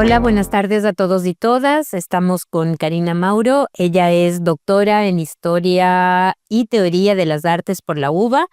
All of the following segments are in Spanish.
Hola, buenas tardes a todos y todas. Estamos con Karina Mauro. Ella es doctora en Historia y Teoría de las Artes por la UBA.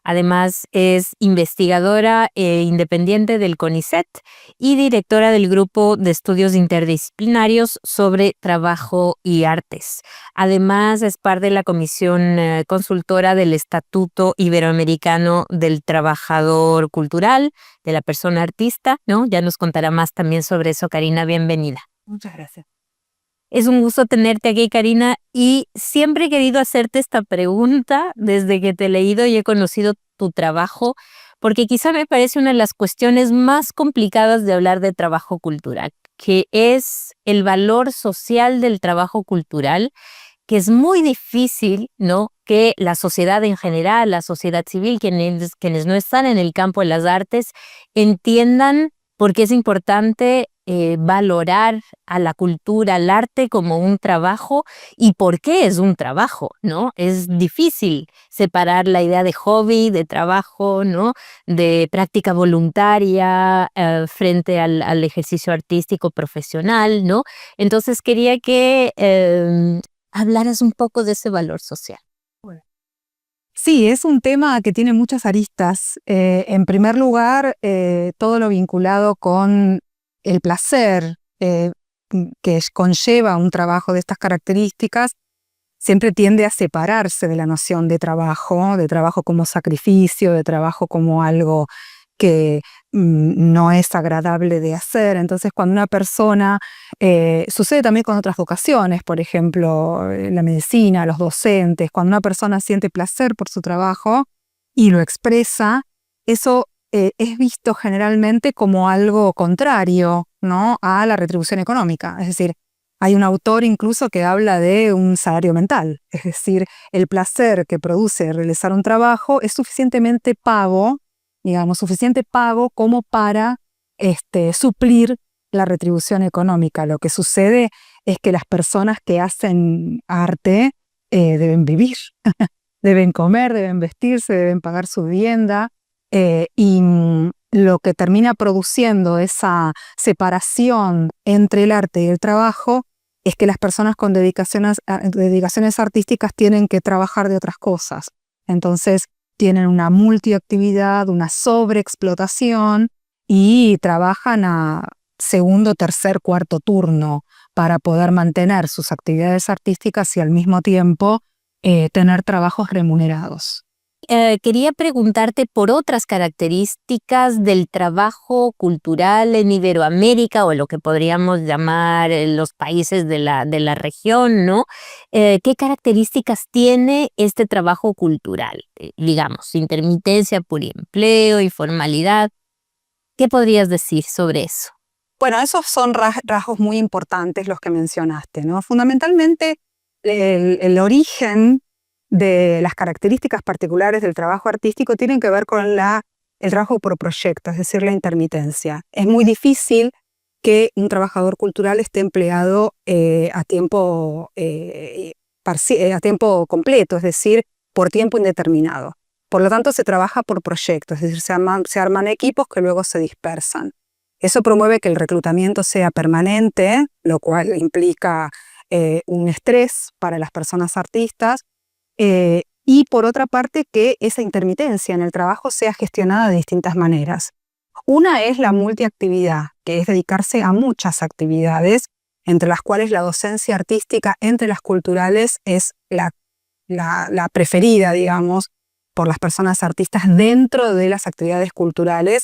Además, es investigadora independiente del CONICET y directora del Grupo de Estudios Interdisciplinarios sobre Trabajo y Artes. Además, es parte de la Comisión Consultora del Estatuto Iberoamericano del Trabajador Cultural, de la persona artista, ¿no? Ya nos contará más también sobre eso, Karina. Bienvenida. Muchas gracias. Es un gusto tenerte aquí, Karina, y siempre he querido hacerte esta pregunta desde que te he leído y he conocido tu trabajo, porque quizá me parece una de las cuestiones más complicadas de hablar de trabajo cultural, que es el valor social del trabajo cultural, que es muy difícil, ¿no?, que la sociedad en general, la sociedad civil, quienes no están en el campo de las artes, entiendan por qué es importante valorar a la cultura, al arte como un trabajo y por qué es un trabajo, ¿no? Es difícil separar la idea de hobby, de trabajo, ¿no?, de práctica voluntaria frente al ejercicio artístico profesional, ¿no? Entonces quería que hablaras un poco de ese valor social. Sí, es un tema que tiene muchas aristas. En primer lugar, todo lo vinculado con el placer que conlleva un trabajo de estas características siempre tiende a separarse de la noción de trabajo como sacrificio, de trabajo como algo que no es agradable de hacer. Entonces, cuando una persona, sucede también con otras vocaciones, por ejemplo, la medicina, los docentes, cuando una persona siente placer por su trabajo y lo expresa, eso es visto generalmente como algo contrario, ¿no?, a la retribución económica. Es decir, hay un autor incluso que habla de un salario mental, es decir, el placer que produce realizar un trabajo es suficientemente pago, digamos, suficiente pago como para suplir la retribución económica. Lo que sucede es que las personas que hacen arte deben vivir, deben comer, deben vestirse, deben pagar su vivienda, y lo que termina produciendo esa separación entre el arte y el trabajo es que las personas con dedicaciones artísticas tienen que trabajar de otras cosas. Entonces tienen una multiactividad, una sobreexplotación y trabajan a segundo, tercer, cuarto turno para poder mantener sus actividades artísticas y al mismo tiempo tener trabajos remunerados. Quería preguntarte por otras características del trabajo cultural en Iberoamérica o lo que podríamos llamar los países de la región, ¿no? ¿Qué características tiene este trabajo cultural? Digamos, intermitencia, pluriempleo, informalidad. ¿Qué podrías decir sobre eso? Bueno, esos son rasgos muy importantes los que mencionaste, ¿no? Fundamentalmente, el origen de las características particulares del trabajo artístico tienen que ver con el trabajo por proyecto, es decir, la intermitencia. Es muy difícil que un trabajador cultural esté empleado a tiempo completo, es decir, por tiempo indeterminado. Por lo tanto, se trabaja por proyectos, es decir, se arman equipos que luego se dispersan. Eso promueve que el reclutamiento sea permanente, lo cual implica un estrés para las personas artistas, y por otra parte que esa intermitencia en el trabajo sea gestionada de distintas maneras. Una es la multiactividad, que es dedicarse a muchas actividades, entre las cuales la docencia artística entre las culturales es la preferida, digamos, por las personas artistas dentro de las actividades culturales,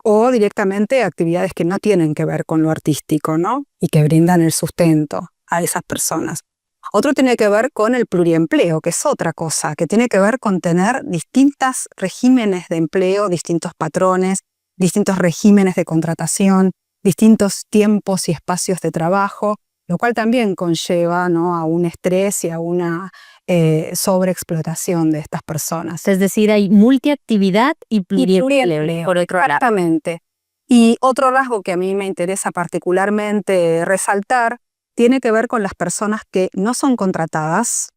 o directamente actividades que no tienen que ver con lo artístico, ¿no?, y que brindan el sustento a esas personas. Otro tiene que ver con el pluriempleo, que es otra cosa, que tiene que ver con tener distintos regímenes de empleo, distintos patrones, distintos regímenes de contratación, distintos tiempos y espacios de trabajo, lo cual también conlleva, ¿no?, a un estrés y a una sobreexplotación de estas personas. Es decir, hay multiactividad y pluriempleo, por otro lado. Exactamente. Y otro rasgo que a mí me interesa particularmente resaltar tiene que ver con las personas que no son contratadas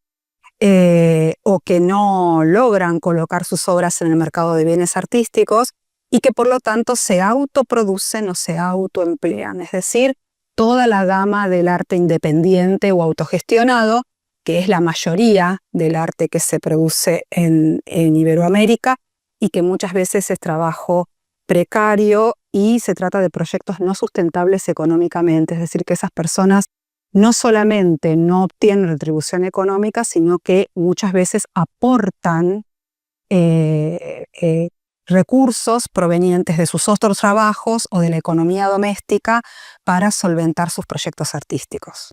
o que no logran colocar sus obras en el mercado de bienes artísticos y que por lo tanto se autoproducen o se autoemplean. Es decir, toda la gama del arte independiente o autogestionado, que es la mayoría del arte que se produce en Iberoamérica y que muchas veces es trabajo precario y se trata de proyectos no sustentables económicamente, es decir, que esas personas no solamente no obtienen retribución económica, sino que muchas veces aportan recursos provenientes de sus otros trabajos o de la economía doméstica para solventar sus proyectos artísticos.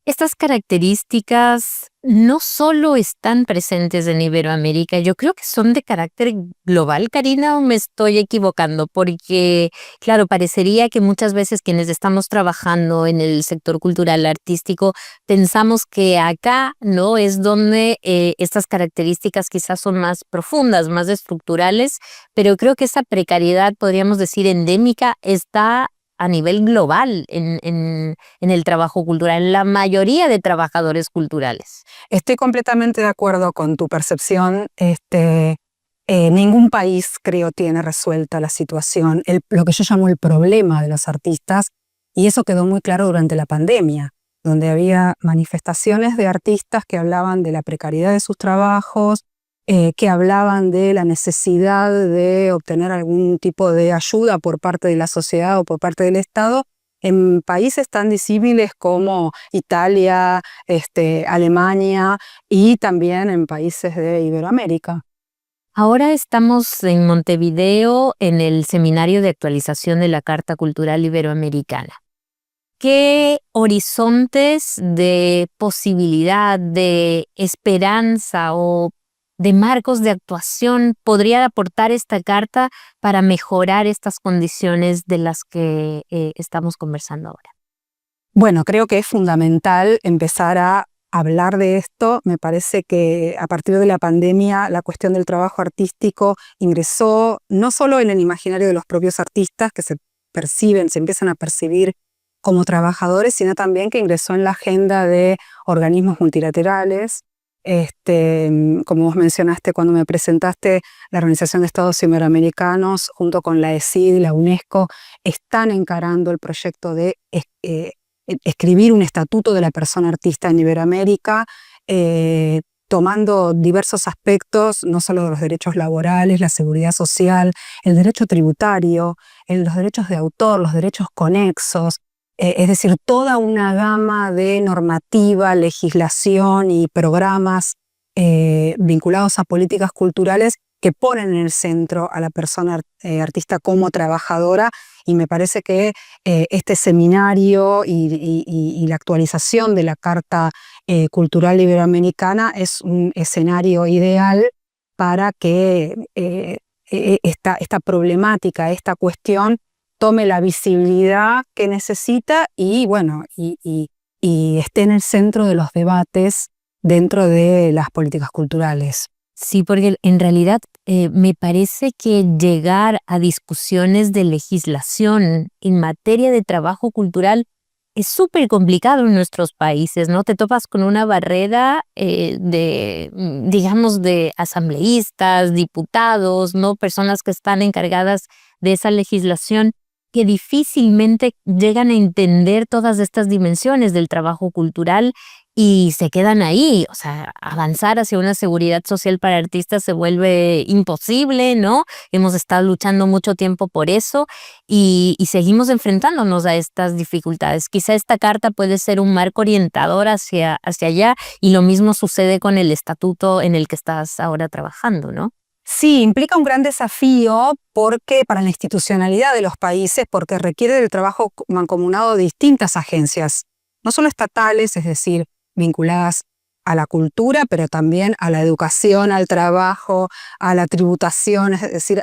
Estas características no solo están presentes en Iberoamérica, yo creo que son de carácter global, Karina, ¿o me estoy equivocando? Porque, claro, parecería que muchas veces quienes estamos trabajando en el sector cultural artístico pensamos que acá, ¿no?, es donde estas características quizás son más profundas, más estructurales, pero creo que esa precariedad, podríamos decir, endémica, está a nivel global en el trabajo cultural, en la mayoría de trabajadores culturales. Estoy completamente de acuerdo con tu percepción. Ningún país, creo, tiene resuelta la situación, lo que yo llamo el problema de los artistas, y eso quedó muy claro durante la pandemia, donde había manifestaciones de artistas que hablaban de la precariedad de sus trabajos, que hablaban de la necesidad de obtener algún tipo de ayuda por parte de la sociedad o por parte del Estado, en países tan disímiles como Italia, Alemania y también en países de Iberoamérica. Ahora estamos en Montevideo en el Seminario de Actualización de la Carta Cultural Iberoamericana. ¿Qué horizontes de posibilidad, de esperanza o de marcos de actuación podría aportar esta carta para mejorar estas condiciones de las que estamos conversando ahora? Bueno, creo que es fundamental empezar a hablar de esto. Me parece que a partir de la pandemia la cuestión del trabajo artístico ingresó no solo en el imaginario de los propios artistas, que se empiezan a percibir como trabajadores, sino también que ingresó en la agenda de organismos multilaterales. Como vos mencionaste cuando me presentaste, la Organización de Estados Iberoamericanos junto con la ESID y la UNESCO están encarando el proyecto de escribir un estatuto de la persona artista en Iberoamérica, tomando diversos aspectos, no solo de los derechos laborales, la seguridad social, el derecho tributario, los derechos de autor, los derechos conexos, es decir, toda una gama de normativa, legislación y programas vinculados a políticas culturales que ponen en el centro a la persona artista como trabajadora, y me parece que este seminario y la actualización de la Carta Cultural Iberoamericana es un escenario ideal para que esta problemática, esta cuestión, tome la visibilidad que necesita y, bueno, y esté en el centro de los debates dentro de las políticas culturales. Sí, porque en realidad me parece que llegar a discusiones de legislación en materia de trabajo cultural es súper complicado en nuestros países, ¿no? Te topas con una barrera digamos, de asambleístas, diputados, ¿no? Personas que están encargadas de esa legislación, que difícilmente llegan a entender todas estas dimensiones del trabajo cultural y se quedan ahí. O sea, avanzar hacia una seguridad social para artistas se vuelve imposible, ¿no? Hemos estado luchando mucho tiempo por eso y seguimos enfrentándonos a estas dificultades. Quizá esta carta puede ser un marco orientador hacia allá, y lo mismo sucede con el estatuto en el que estás ahora trabajando, ¿no? Sí, implica un gran desafío para la institucionalidad de los países, porque requiere del trabajo mancomunado de distintas agencias, no solo estatales, es decir, vinculadas a la cultura, pero también a la educación, al trabajo, a la tributación, es decir,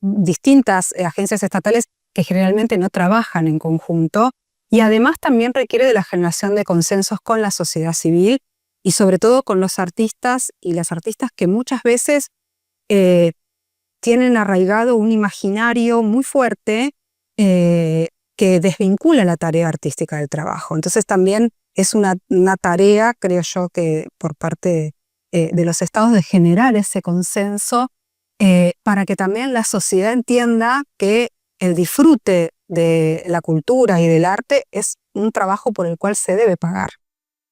distintas agencias estatales que generalmente no trabajan en conjunto, y además también requiere de la generación de consensos con la sociedad civil y sobre todo con los artistas y las artistas que muchas veces tienen arraigado un imaginario muy fuerte que desvincula la tarea artística del trabajo. Entonces también es una tarea, creo yo, que por parte de los estados, de generar ese consenso para que también la sociedad entienda que el disfrute de la cultura y del arte es un trabajo por el cual se debe pagar.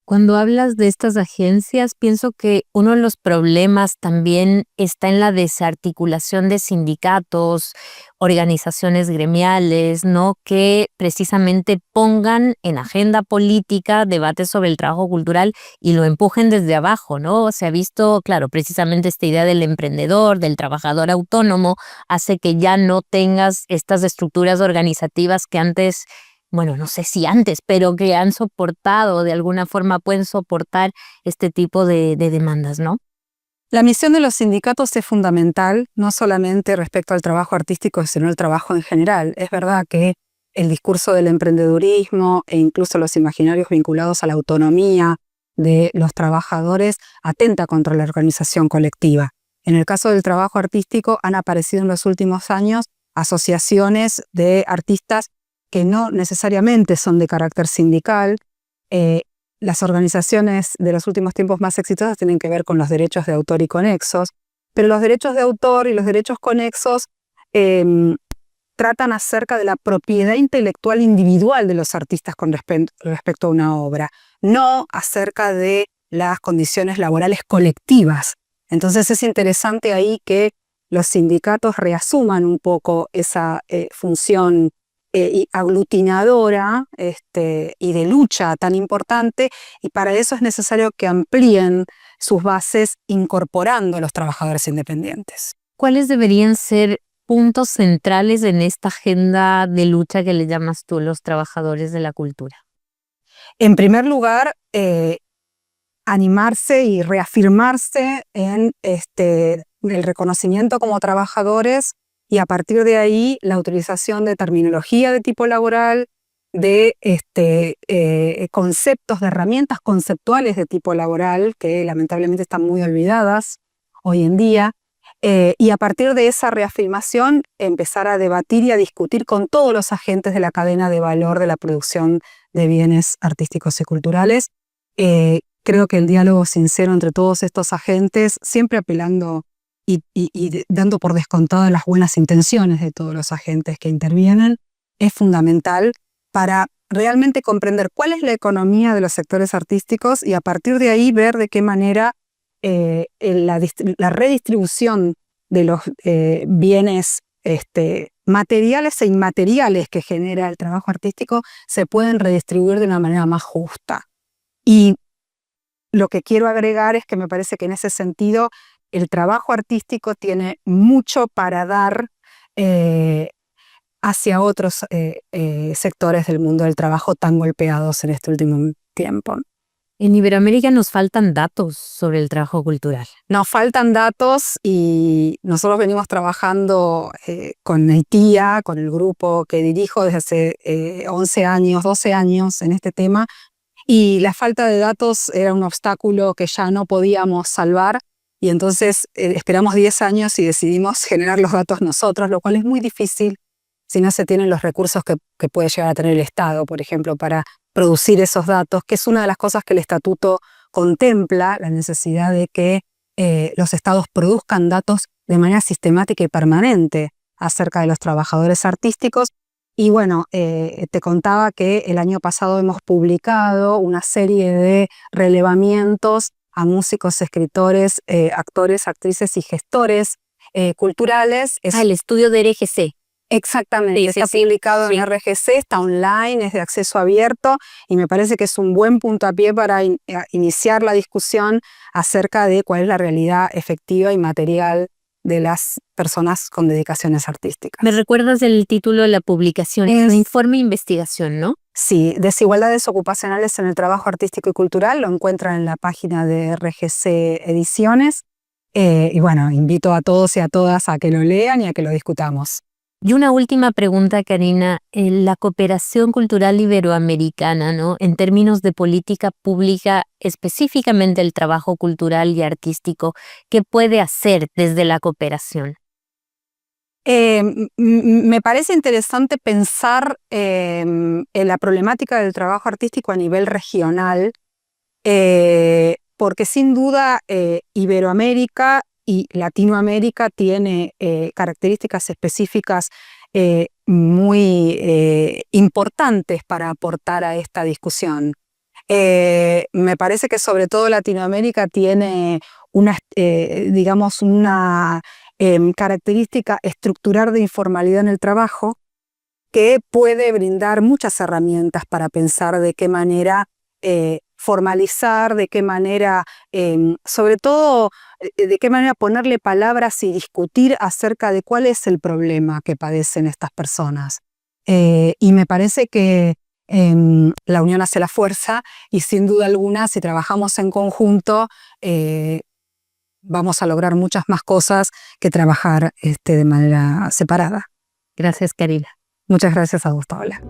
Cuando hablas de estas agencias, pienso que uno de los problemas también está en la desarticulación de sindicatos, organizaciones gremiales, ¿no? Que precisamente pongan en agenda política debates sobre el trabajo cultural y lo empujen desde abajo, ¿no? Se ha visto, claro, precisamente esta idea del emprendedor, del trabajador autónomo, hace que ya no tengas estas estructuras organizativas que antes, bueno, no sé si antes, pero que han soportado, de alguna forma pueden soportar este tipo de demandas, ¿no? La misión de los sindicatos es fundamental, no solamente respecto al trabajo artístico, sino al trabajo en general. Es verdad que el discurso del emprendedurismo e incluso los imaginarios vinculados a la autonomía de los trabajadores atenta contra la organización colectiva. En el caso del trabajo artístico han aparecido en los últimos años asociaciones de artistas que no necesariamente son de carácter sindical. Las organizaciones de los últimos tiempos más exitosas tienen que ver con los derechos de autor y conexos, pero los derechos de autor y los derechos conexos tratan acerca de la propiedad intelectual individual de los artistas con respecto a una obra, no acerca de las condiciones laborales colectivas. Entonces es interesante ahí que los sindicatos reasuman un poco esa función y aglutinadora y de lucha tan importante, y para eso es necesario que amplíen sus bases incorporando a los trabajadores independientes. ¿Cuáles deberían ser puntos centrales en esta agenda de lucha que le llamas tú los trabajadores de la cultura? En primer lugar, animarse y reafirmarse en el reconocimiento como trabajadores, y a partir de ahí la utilización de terminología de tipo laboral, de conceptos, de herramientas conceptuales de tipo laboral que lamentablemente están muy olvidadas hoy en día, y a partir de esa reafirmación empezar a debatir y a discutir con todos los agentes de la cadena de valor de la producción de bienes artísticos y culturales. Creo que el diálogo sincero entre todos estos agentes, siempre apelando y dando por descontado las buenas intenciones de todos los agentes que intervienen, es fundamental para realmente comprender cuál es la economía de los sectores artísticos y a partir de ahí ver de qué manera la redistribución de los bienes materiales e inmateriales que genera el trabajo artístico se pueden redistribuir de una manera más justa. Y lo que quiero agregar es que me parece que en ese sentido el trabajo artístico tiene mucho para dar hacia otros sectores del mundo del trabajo tan golpeados en este último tiempo. En Iberoamérica nos faltan datos sobre el trabajo cultural. Nos faltan datos y nosotros venimos trabajando con ITIA, con el grupo que dirijo desde hace 11 años, 12 años en este tema, y la falta de datos era un obstáculo que ya no podíamos salvar, y entonces esperamos 10 años y decidimos generar los datos nosotros, lo cual es muy difícil si no se tienen los recursos que puede llegar a tener el Estado, por ejemplo, para producir esos datos, que es una de las cosas que el Estatuto contempla, la necesidad de que los Estados produzcan datos de manera sistemática y permanente acerca de los trabajadores artísticos. Y bueno, te contaba que el año pasado hemos publicado una serie de relevamientos a músicos, escritores, actores, actrices y gestores culturales. El estudio de RGC. Exactamente, Sí, está publicado en RGC, está online, es de acceso abierto y me parece que es un buen puntapié para iniciar la discusión acerca de cuál es la realidad efectiva y material de las personas con dedicaciones artísticas. ¿Me recuerdas el título de la publicación? Es un informe de investigación, ¿no? Sí, Desigualdades ocupacionales en el trabajo artístico y cultural, lo encuentran en la página de RGC Ediciones. Y bueno, invito a todos y a todas a que lo lean y a que lo discutamos. Y una última pregunta, Karina. La cooperación cultural iberoamericana, ¿no? En términos de política pública, específicamente el trabajo cultural y artístico, ¿qué puede hacer desde la cooperación? Me parece interesante pensar en la problemática del trabajo artístico a nivel regional, porque sin duda Iberoamérica y Latinoamérica tiene características específicas muy importantes para aportar a esta discusión. Me parece que sobre todo Latinoamérica tiene una característica estructural de informalidad en el trabajo que puede brindar muchas herramientas para pensar de qué manera formalizar, de qué manera, sobre todo, de qué manera ponerle palabras y discutir acerca de cuál es el problema que padecen estas personas. Y me parece que la unión hace la fuerza y sin duda alguna, si trabajamos en conjunto, vamos a lograr muchas más cosas que trabajar de manera separada. Gracias, Karina. Muchas gracias a vos, Paola.